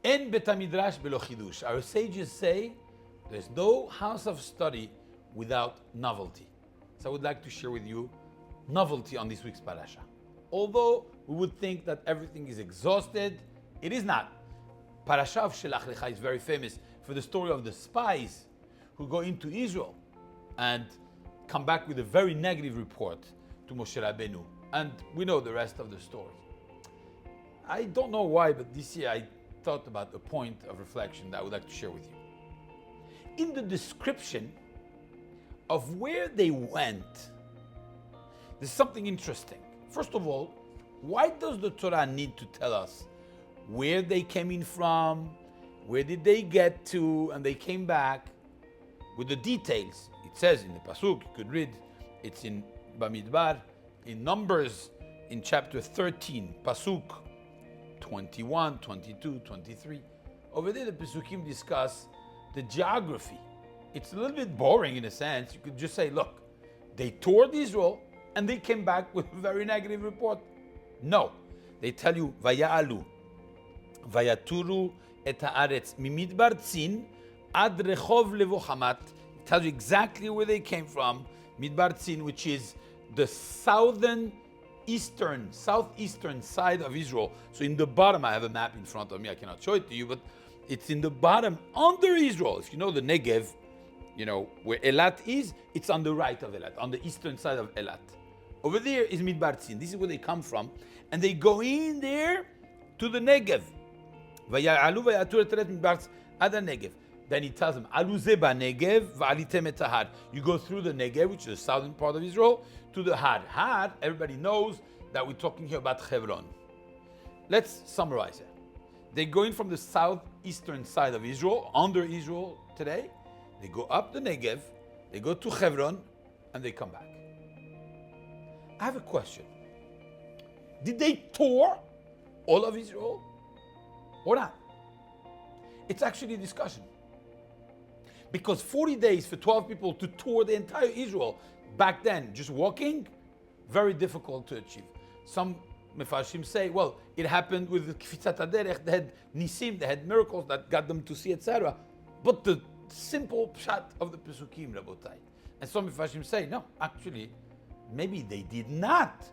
En betamidrash belo chidush. Our sages say there's no house of study without novelty. So I would like to share with you novelty on this week's parasha. Although we would think that everything is exhausted, it is not. Parasha of Shelach is very famous for the story of the spies who go into Israel and come back with a very negative report to Moshe Rabbeinu. And we know the rest of the story. I don't know why, but this year I thought about a point of reflection that I would like to share with you. In the description of where they went, there's something interesting. First of all, why does the Torah need to tell us where they came in from, where did they get to, and they came back with the details? It says in the Pasuk, you could read, it's in Bamidbar, in Numbers, in chapter 13, Pasuk 21, 22, 23. Over there, the Pasukim discuss the geography. It's a little bit boring in a sense. You could just say, look, they toured Israel and they came back with a very negative report. No. They tell you, Vaya'alu, Vayaturu et haaretz, mimidbar tzin, ad rechov levo hamat. It tells you exactly where they came from. Midbar tzin, which is the southeastern side of Israel. So in the bottom, I have a map in front of me. I cannot show it to you, but it's in the bottom, under Israel. If you know the Negev, you know where Elat is, it's on the right of Elat, on the eastern side of Elat. Over there is Midbar Tzin. This is where they come from. And they go in there to the Negev. Then he tells them, you go through the Negev, which is the southern part of Israel, to the Had. Had, everybody knows that we're talking here about Hebron. Let's summarize it. They go in from the southeastern side of Israel, under Israel today. They go up the Negev, they go to Hebron, and they come back. I have a question. Did they tour all of Israel or not? It's actually a discussion. Because 40 days for 12 people to tour the entire Israel, back then, just walking, very difficult to achieve. Some Mefarshim say, well, it happened with the Kfitzat HaDerech, they had Nisim, they had miracles that got them to see, etc. But the simple pshat of the Pesukim, Rabotai. And some Mefarshim say, no, actually, maybe they did not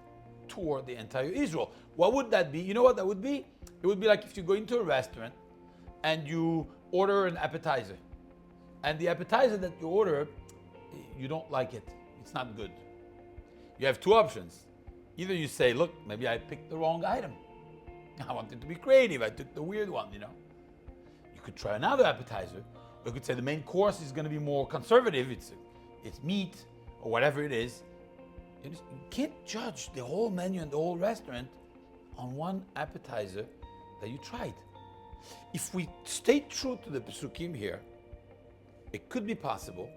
tour the entire Israel. What would that be? You know what that would be? It would be like if you go into a restaurant and you order an appetizer. And the appetizer that you order, you don't like it. It's not good. You have two options. Either you say, look, maybe I picked the wrong item. I wanted to be creative. I took the weird one, you know. You could try another appetizer. You could say the main course is going to be more conservative. It's meat or whatever it is. You can't judge the whole menu and the whole restaurant on one appetizer that you tried. If we stay true to the Pesukim here, it could be possible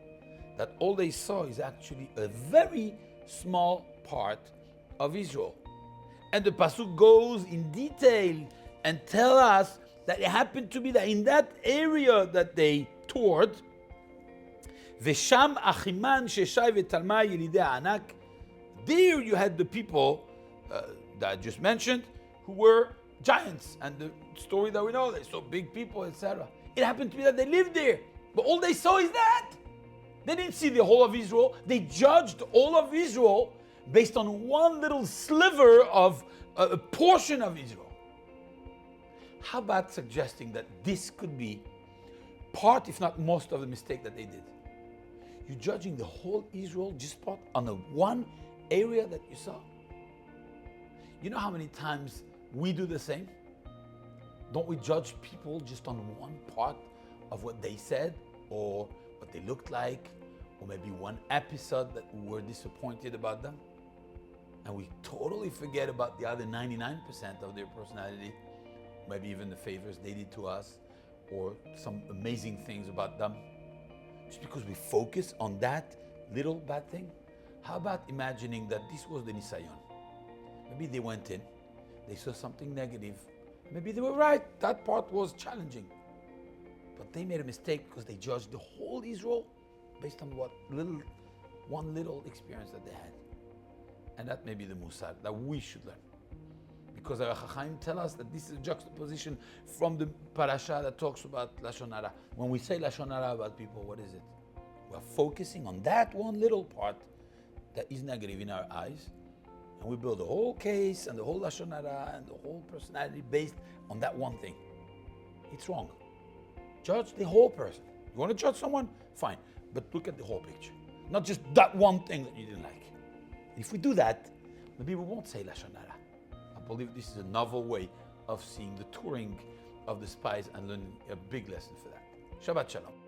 that all they saw is actually a very small part of Israel. And the Pasuk goes in detail and tell us that it happened to be that in that area that they toured, Vesham Achiman Sheshai V'Talmai Yelidei Anak, there you had the people that I just mentioned who were giants, and the story that we know, they saw big people, etc. It happened to be that they lived there, but all they saw is that. They didn't see the whole of Israel. They judged all of Israel based on one little sliver of a portion of Israel. How about suggesting that this could be part, if not most, of the mistake that they did? You're judging the whole Israel just part on the one area that you saw. You know how many times we do the same? Don't we judge people just on one part of what they said or what they looked like, or maybe one episode that we were disappointed about them? And we totally forget about the other 99% of their personality, maybe even the favors they did to us, or some amazing things about them. Just because we focus on that little bad thing? How about imagining that this was the Nisayon? Maybe they went in, they saw something negative. Maybe they were right, that part was challenging. But they made a mistake because they judged the whole Israel based on one little experience that they had. And that may be the Musar that we should learn. Because our Chachamim tell us that this is a juxtaposition from the Parashat that talks about Lashon Hara. When we say Lashon Hara about people, what is it? We're focusing on that one little part that is negative in our eyes, and we build the whole case and the whole Lashon Hara and the whole personality based on that one thing. It's wrong. Judge the whole person. You want to judge someone? Fine. But look at the whole picture. Not just that one thing that you didn't like. If we do that, the people won't say Lashon Hara. I believe this is a novel way of seeing the touring of the spies and learning a big lesson for that. Shabbat Shalom.